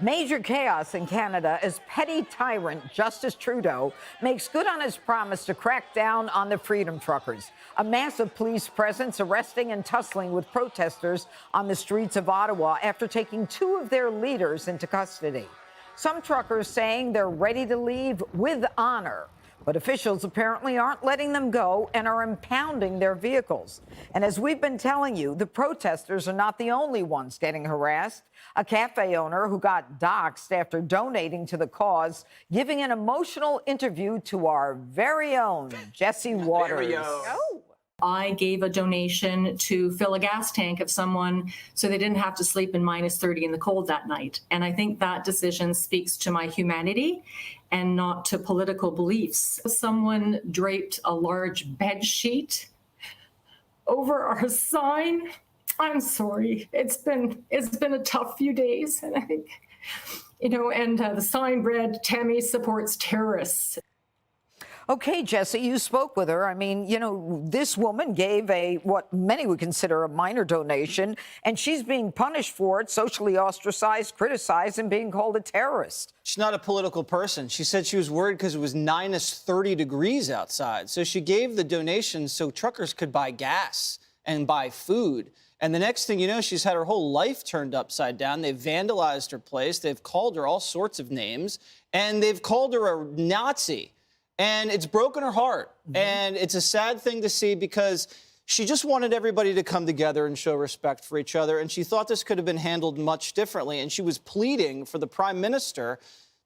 Major chaos in Canada as petty tyrant Justin Trudeau makes good on his promise to crack down on the Freedom Truckers. A massive police presence arresting and tussling with protesters on the streets of Ottawa after taking two of their leaders into custody. Some truckers saying they're ready to leave with honor. But officials apparently aren't letting them go and are impounding their vehicles. And as we've been telling you, the protesters are not the only ones getting harassed. A cafe owner who got doxxed after donating to the cause, giving an emotional interview to our very own Jesse Waters. I gave a donation to fill a gas tank of someone so they didn't have to sleep in minus 30 in the cold that night. And I think that decision speaks to my humanity and not to political beliefs. Someone draped a large bed sheet over our sign. I'm sorry. It's been a tough few days. And I think, the sign read, "Tammy supports terrorists." Okay, Jesse, you spoke with her. I mean, this woman gave what many would consider a minor donation, and she's being punished for it, socially ostracized, criticized, and being called a terrorist. She's not a political person. She said she was worried because it was minus 30 degrees outside. So she gave the donation so truckers could buy gas and buy food. And the next thing you know, she's had her whole life turned upside down. They've vandalized her place. They've called her all sorts of names, and they've called her a Nazi. And it's broken her heart. And it's a sad thing to see because she just wanted everybody to come together and show respect for each other. And she thought this could have been handled much differently. And she was pleading for the prime minister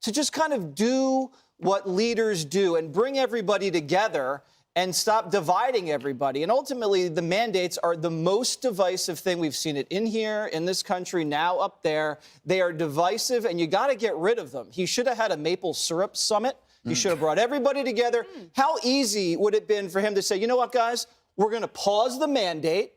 to just kind of do what leaders do and bring everybody together and stop dividing everybody. And ultimately, the mandates are the most divisive thing. We've seen it in here, in this country, now up there. They are divisive, and you got to get rid of them. He should have had a maple syrup summit. He should have brought everybody together. How easy would it have been for him to say, you know what, guys, we're going to pause the mandate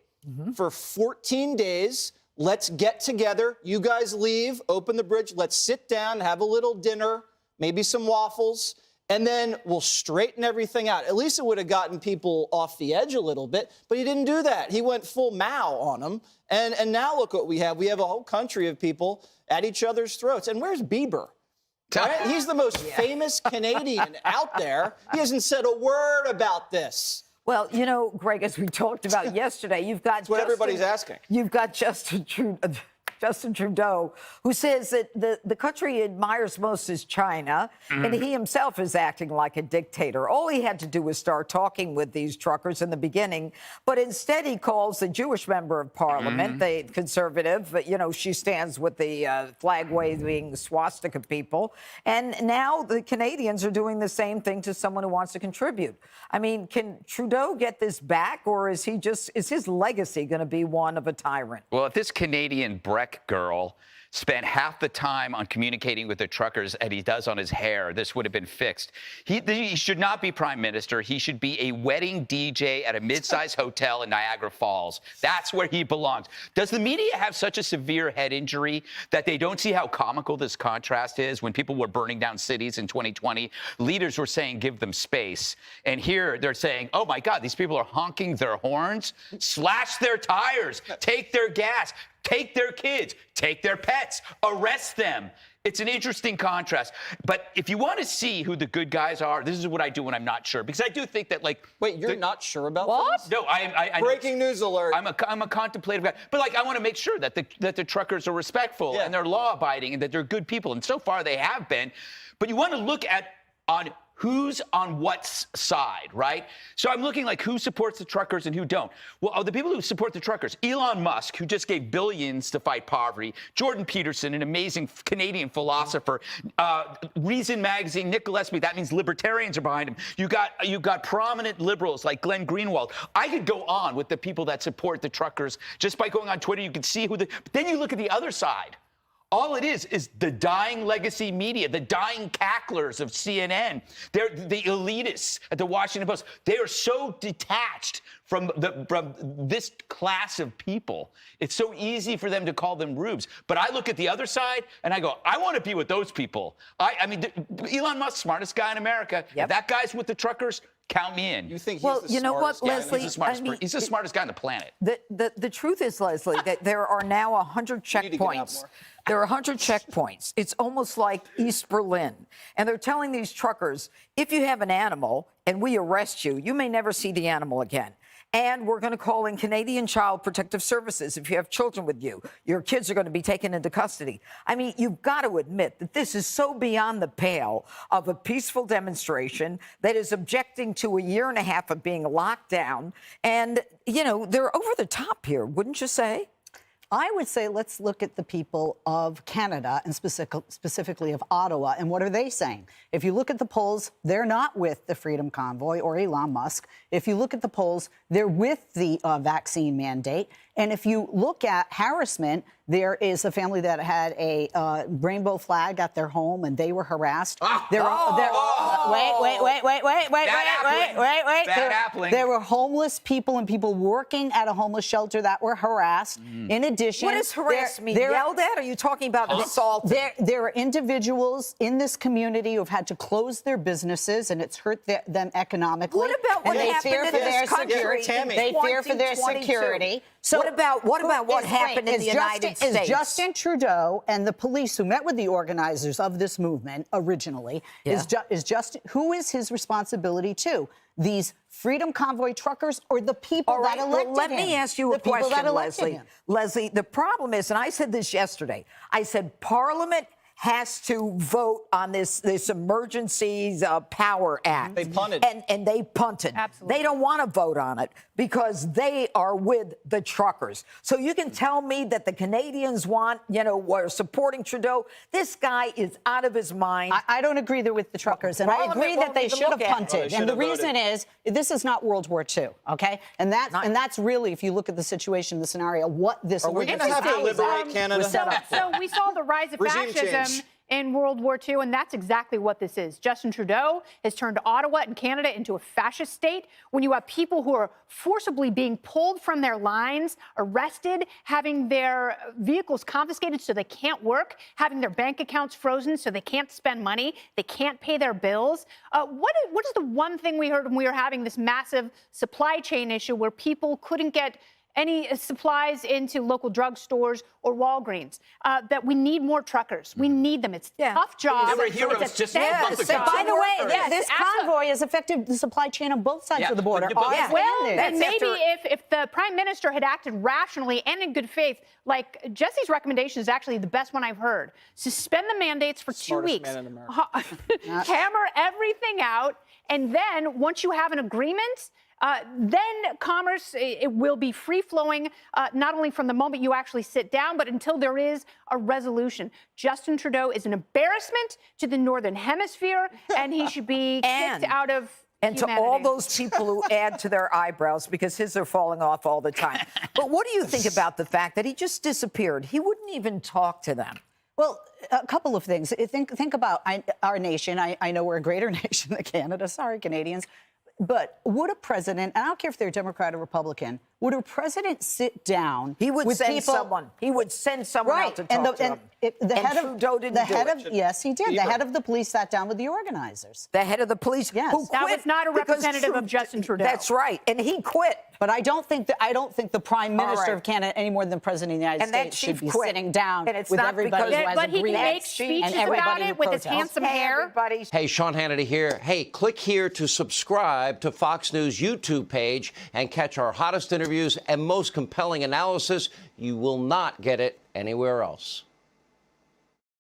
for 14 days. Let's get together. You guys leave, open the bridge. Let's sit down, have a little dinner, maybe some waffles, and then we'll straighten everything out. At least it would have gotten people off the edge a little bit, but he didn't do that. He went full Mao on them. And now look what we have. We have a whole country of people at each other's throats. And where's Bieber? Right? He's the most famous Canadian out there. He hasn't said a word about this. Well, Greg, as we talked about yesterday, you've got what everybody's asking. You've got Justin Trudeau, who says that the country he admires most is China, and he himself is acting like a dictator. All he had to do was start talking with these truckers in the beginning, but instead he calls the Jewish member of parliament, the conservative, she stands with the flag-waving swastika people, and now the Canadians are doing the same thing to someone who wants to contribute. I mean, can Trudeau get this back, or is his legacy going to be one of a tyrant? Well, if this Canadian Breck girl spent half the time on communicating with the truckers as he does on his hair, this would have been fixed. He should not be prime minister. He should be a wedding DJ at a mid-sized hotel in Niagara Falls. That's where he belongs. Does the media have such a severe head injury that they don't see how comical this contrast is? When people were burning down cities in 2020, leaders were saying, give them space. And here they're saying, oh my God, these people are honking their horns, slash their tires, take their gas, take their kids, take their pets, arrest them. It's an interesting contrast. But if you want to see who the good guys are, this is what I do when I'm not sure. Because I do think that, Wait, you're not sure about what? This? No, I Breaking news alert. I'm a contemplative guy. But, I want to make sure that the truckers are respectful and they're law-abiding and that they're good people. And so far, they have been. But you want to look on who's on what side, right? So I'm looking who supports the truckers and who don't. Well, the people who support the truckers, Elon Musk, who just gave billions to fight poverty, Jordan Peterson, an amazing Canadian philosopher, Reason Magazine, Nick Gillespie, that means libertarians are behind him. You got prominent liberals like Glenn Greenwald. I could go on with the people that support the truckers. Just by going on Twitter, you can see but then you look at the other side. All it is the dying legacy media, the dying cacklers of CNN. They're the elitists at the Washington Post. They are so detached from this class of people. It's so easy for them to call them rubes. But I look at the other side and I go, I want to be with those people. I mean, Elon Musk, smartest guy in America. Yep. If that guy's with the truckers, Count me in. You think he's Well, the you know what, smartest guy in Leslie? He's the smartest, I mean, he's the smartest guy on the planet. The truth is, Leslie, that there are now 100 need to get out checkpoints. more. There are 100 checkpoints. It's almost like East Berlin. And they're telling these truckers, if you have an animal and we arrest you, you may never see the animal again. And we're going to call in Canadian Child Protective Services if you have children with you. Your kids are going to be taken into custody. I mean, you've got to admit that this is so beyond the pale of a peaceful demonstration that is objecting to a year and a half of being locked down. And, you know, they're over the top here, wouldn't you say? I would say let's look at the people of Canada and specifically of Ottawa. And what are they saying? If you look at the polls, they're not with the Freedom Convoy or Elon Musk. If you look at the polls, they're with the vaccine mandate. And if you look at harassment, there is a family that had a rainbow flag at their home and they were harassed. Wait. Bad appling. There were homeless people and people working at a homeless shelter that were harassed. In addition, What does harass mean? Yelled at? Are you talking about assaulted? there are individuals in this community who have had to close their businesses, and it's hurt them economically. What about what and they happened fear in for this their country security. in They fear for their 2022? security. So what about what happened in the United States? Is Justin Trudeau and the police who met with the organizers of this movement originally, who is his responsibility to? These Freedom Convoy truckers or the people All right, that elected well, let him? me ask you a The people that question, elected Leslie. him. Leslie, the problem is, and I said this yesterday, I said Parliament has to vote on this Emergencies Power Act. They punted. And they punted. Absolutely. They don't want to vote on it because they are with the truckers. So you can tell me that the Canadians are supporting Trudeau. This guy is out of his mind. I don't agree they're with the truckers, and I Parliament agree that won't they even should have look at it. punted. Oh, they And the should have reason is, this is not World War II, okay? And that's really, if you look at the situation, the scenario, what this Are we going to have to Interesting. liberate Canada? So we saw the rise of Regime fascism change. in World War II, and that's exactly what this is. Justin Trudeau has turned Ottawa and Canada into a fascist state when you have people who are forcibly being pulled from their lines, arrested, having their vehicles confiscated so they can't work, having their bank accounts frozen so they can't spend money, they can't pay their bills. What is the one thing we heard when we were having this massive supply chain issue where people couldn't get any supplies into local drugstores or Walgreens, that we need more truckers. We need them. It's a tough job. They were It's heroes a just a thankless month ago. job. By the way, Yes, this convoy has affected the supply chain on both sides of the border. but- Honestly, Well, and then That's maybe after- if the prime minister had acted rationally and in good faith, like Jesse's recommendation is actually the best one I've heard. Suspend the mandates for 2 Smartest weeks. man in America. Hammer everything out. And then once you have an agreement, then commerce, it will be free-flowing, not only from the moment you actually sit down, but until there is a resolution. Justin Trudeau is an embarrassment to the Northern Hemisphere, and he should be kicked out of And to all humanity. those people who add to their eyebrows because his are falling off all the time. But what do you think about the fact that he just disappeared? He wouldn't even talk to them. Well, a couple of things. Think about our nation. I know we're a greater nation than Canada. Sorry, Canadians. But would a president, and I don't care if they're Democrat or Republican, would a president sit down? He would with send people, someone. He would send someone out to talk to him. The head of Trudeau didn't the do head it. of yes, he did. The Bieber. head of the police sat down with the organizers. The head of the police Yes. who That quit was not a because representative of Justin Trudeau. That's right, and he quit. But I don't think the Prime All Minister right. of Canada, any more than the President of the United And that States, should chief be quit. sitting down And it's with not everybody because- who has But he can agreements make speeches and about everybody it who with his protests. handsome hair. Everybody. Hey, Sean Hannity here. Hey, click here to subscribe to Fox News YouTube page and catch our hottest interviews and most compelling analysis. You will not get it anywhere else.